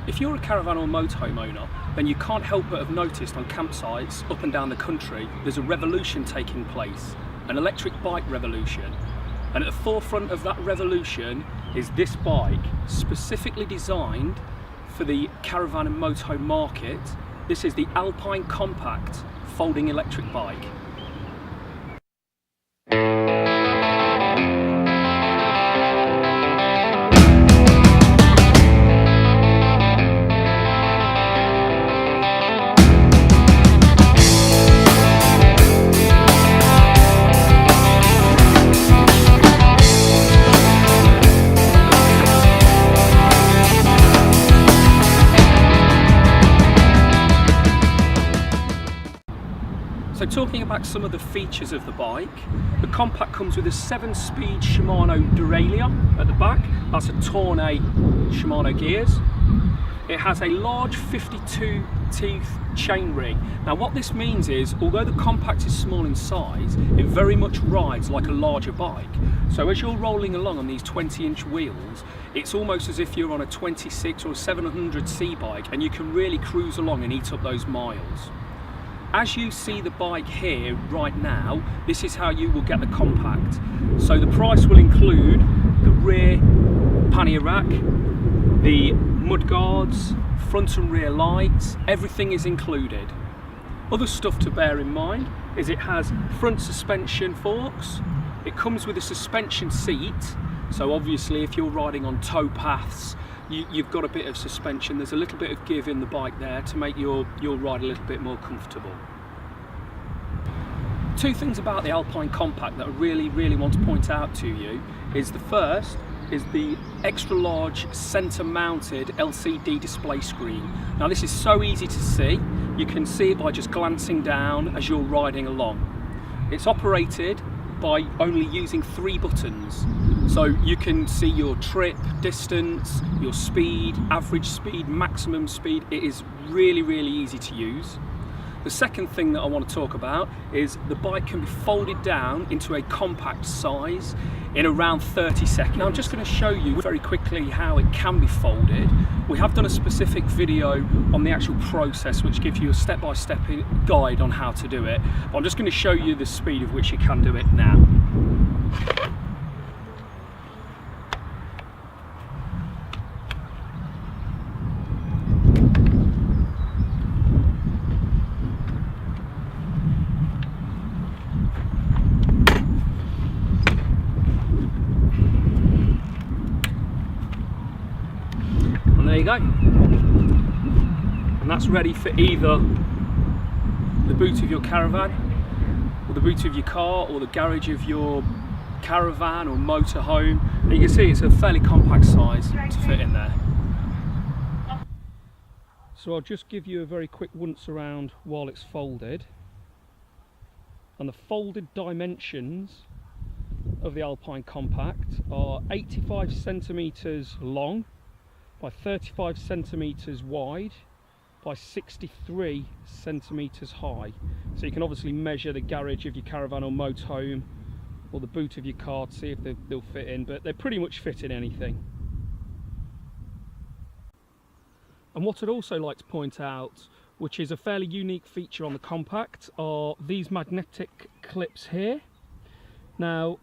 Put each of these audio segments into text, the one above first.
If you're a caravan or motorhome owner, then you can't help but have noticed on campsites up and down the country there's a revolution taking place, an electric bike revolution. And at the forefront of that revolution is this bike, specifically designed for the caravan and motorhome market. This is the Alpine Compact folding electric bike. So talking about some of the features of the bike, the Compact comes with a 7-speed Shimano derailleur at the back. That's a Tournai Shimano gears. It has a large 52 teeth chainring. Now what this means is, although the Compact is small in size, it very much rides like a larger bike. So as you're rolling along on these 20-inch wheels, it's almost as if you're on a 26 or a 700c bike, and you can really cruise along and eat up those miles. As you see the bike here right now, this is how you will get the Compact. So the price will include the rear pannier rack, the mudguards, front and rear lights, everything is included. Other stuff to bear in mind is it has front suspension forks, it comes with a suspension seat, so obviously if you're riding on tow paths, you've got a bit of suspension. There's a little bit of give in the bike there to make your ride a little bit more comfortable. Two things about the Alpine Compact that I really want to point out to you is the first is the extra large centre mounted LCD display screen. Now this is so easy to see. You can see it by just glancing down as you're riding along. It's operated by only using 3 buttons. So you can see your trip, distance, your speed, average speed, maximum speed. It is really easy to use. The second thing that I want to talk about is the bike can be folded down into a compact size in around 30 seconds. Now I'm just going to show you very quickly how it can be folded. We have done a specific video on the actual process which gives you a step-by-step guide on how to do it. But I'm just going to show you the speed at which you can do it now. There you go, and that's ready for either the boot of your caravan or the boot of your car or the garage of your caravan or motorhome. And you can see it's a fairly compact size to fit in there. So I'll just give you a very quick once around while it's folded. And the folded dimensions of the Alpine Compact are 85 centimetres long by 35 centimetres wide by 63 centimetres high. So you can obviously measure the garage of your caravan or motorhome or the boot of your car to see if they'll fit in, but they pretty much fit in anything. And what I'd also like to point out, which is a fairly unique feature on the Compact, are these magnetic clips here. Now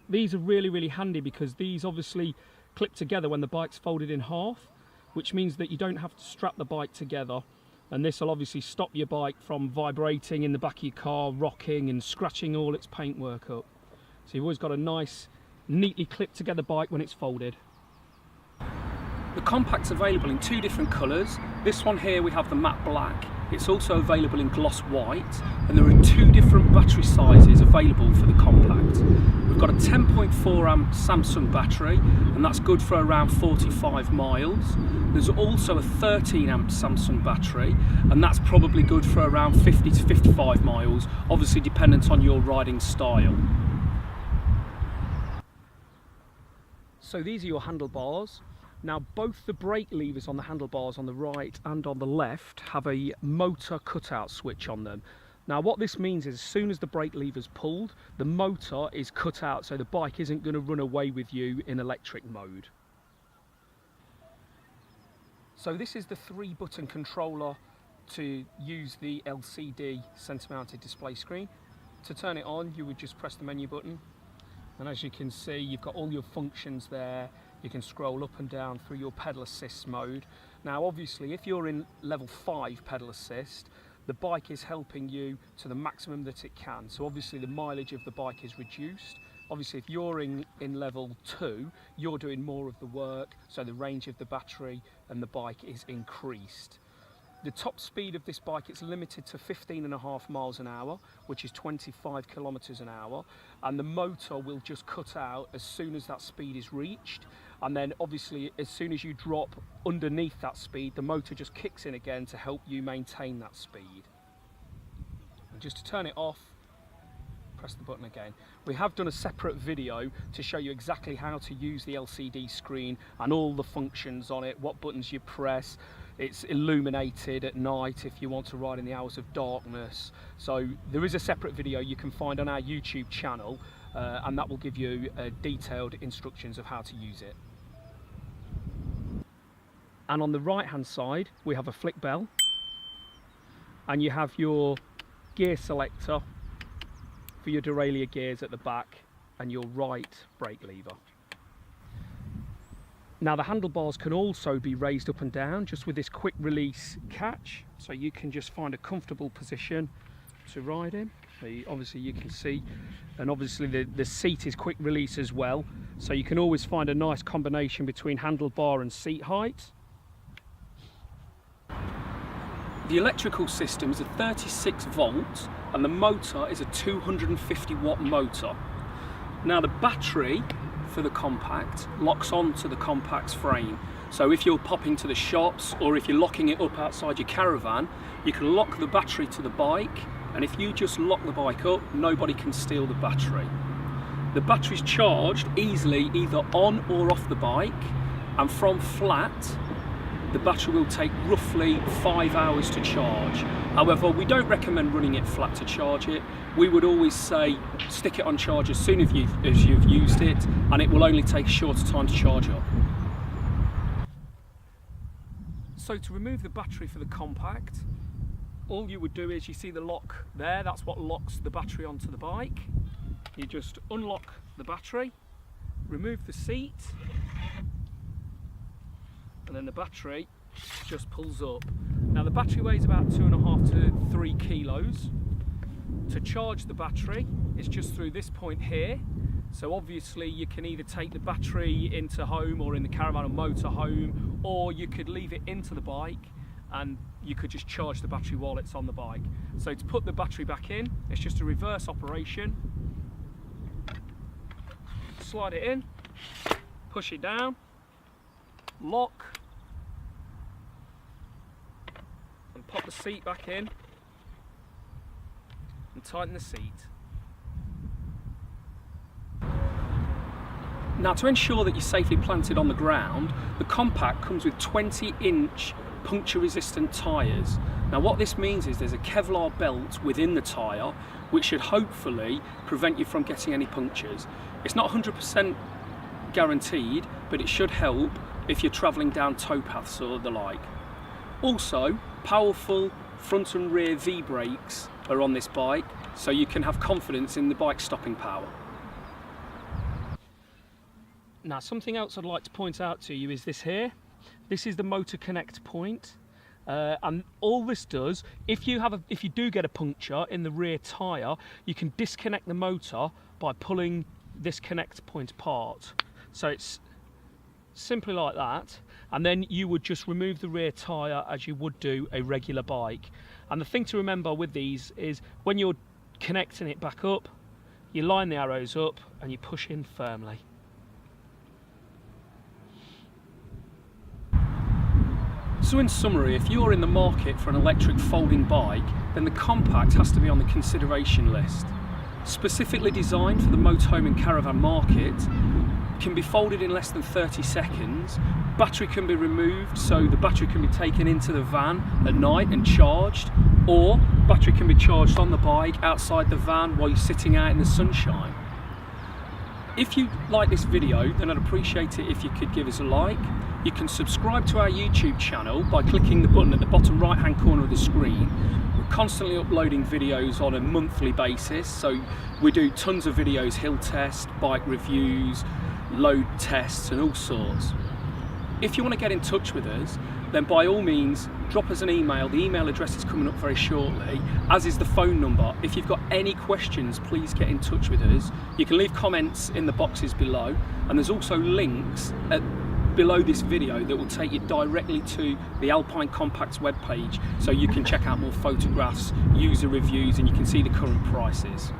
these are really handy because these obviously clip together when the bike's folded in half, which means that you don't have to strap the bike together, and this will obviously stop your bike from vibrating in the back of your car, rocking and scratching all its paintwork up. So you've always got a nice, neatly clipped together bike when it's folded. The Compact's available in 2 different colours. This one here we have the matte black. It's also available in gloss white, and there are 2 different battery sizes available for the Compact. We've got a 10.4 amp Samsung battery, and that's good for around 45 miles. There's also a 13 amp Samsung battery, and that's probably good for around 50 to 55 miles, obviously dependent on your riding style. So these are your handlebars. Now both the brake levers on the handlebars on the right and on the left have a motor cutout switch on them. Now what this means is as soon as the brake lever's pulled, the motor is cut out so the bike isn't going to run away with you in electric mode. So this is the 3-button controller to use the LCD centre-mounted display screen. To turn it on, you would just press the menu button, and as you can see, you've got all your functions there. You can scroll up and down through your pedal assist mode. Now obviously, if you're in level 5 pedal assist, the bike is helping you to the maximum that it can. So obviously the mileage of the bike is reduced. Obviously if you're in level 2, you're doing more of the work, so the range of the battery and the bike is increased. The top speed of this bike is limited to 15.5 miles an hour, which is 25 kilometers an hour, and the motor will just cut out as soon as that speed is reached, and then obviously as soon as you drop underneath that speed, the motor just kicks in again to help you maintain that speed. And just to turn it off, press the button again. We have done a separate video to show you exactly how to use the LCD screen and all the functions on it, what buttons you press. It's illuminated at night if you want to ride in the hours of darkness. So there is a separate video you can find on our YouTube channel, and that will give you detailed instructions of how to use it. And on the right hand side we have a flick bell, and you have your gear selector for your derailleur gears at the back and your right brake lever. Now the handlebars can also be raised up and down just with this quick release catch, so you can just find a comfortable position to ride in. Obviously you can see, and obviously the seat is quick release as well, so you can always find a nice combination between handlebar and seat height. The electrical system is a 36 volt and the motor is a 250 watt motor. Now the battery for the Compact locks onto the Compact's frame. So if you're popping to the shops or if you're locking it up outside your caravan, you can lock the battery to the bike, and if you just lock the bike up, nobody can steal the battery. The battery's charged easily either on or off the bike, and from flat the battery will take roughly 5 hours to charge. However, we don't recommend running it flat to charge it. We would always say stick it on charge as soon as you've used it, and it will only take a shorter time to charge up. So to remove the battery for the Compact, all you would do is, you see the lock there, that's what locks the battery onto the bike. You just unlock the battery, remove the seat, and then the battery just pulls up. Now the battery weighs about 2.5 to 3 kilos. To charge the battery, it's just through this point here. So obviously you can either take the battery into home or in the caravan or motorhome, or you could leave it into the bike and you could just charge the battery while it's on the bike. So to put the battery back in, it's just a reverse operation. Slide it in, push it down, lock, and pop the seat back in and tighten the seat. Now to ensure that you're safely planted on the ground, the Compact comes with 20-inch puncture resistant tyres. Now what this means is there's a Kevlar belt within the tyre which should hopefully prevent you from getting any punctures. It's not 100% guaranteed, but it should help if you're travelling down towpaths or the like. Also, powerful front and rear V-brakes are on this bike, so you can have confidence in the bike's stopping power. Now something else I'd like to point out to you is this here. This is the motor connect point, and all this does, if you do get a puncture in the rear tyre, you can disconnect the motor by pulling this connect point apart. So it's simply like that, and then you would just remove the rear tyre as you would do a regular bike. And the thing to remember with these is when you're connecting it back up, you line the arrows up and you push in firmly. So in summary, if you're in the market for an electric folding bike, then the Compact has to be on the consideration list. Specifically designed for the motorhome and caravan market, can be folded in less than 30 seconds, battery can be removed so the battery can be taken into the van at night and charged, or battery can be charged on the bike outside the van while you're sitting out in the sunshine. If you like this video, then I'd appreciate it if you could give us a like. You can subscribe to our YouTube channel by clicking the button at the bottom right hand corner of the screen. We're constantly uploading videos on a monthly basis, so we do tons of videos, hill tests, bike reviews, load tests and all sorts. If you want to get in touch with us, then by all means drop us an email. The email address is coming up very shortly, as is the phone number. If you've got any questions, please get in touch with us. You can leave comments in the boxes below, and there's also links below this video that will take you directly to the Alpine Compact's webpage, so you can check out more photographs, user reviews, and you can see the current prices.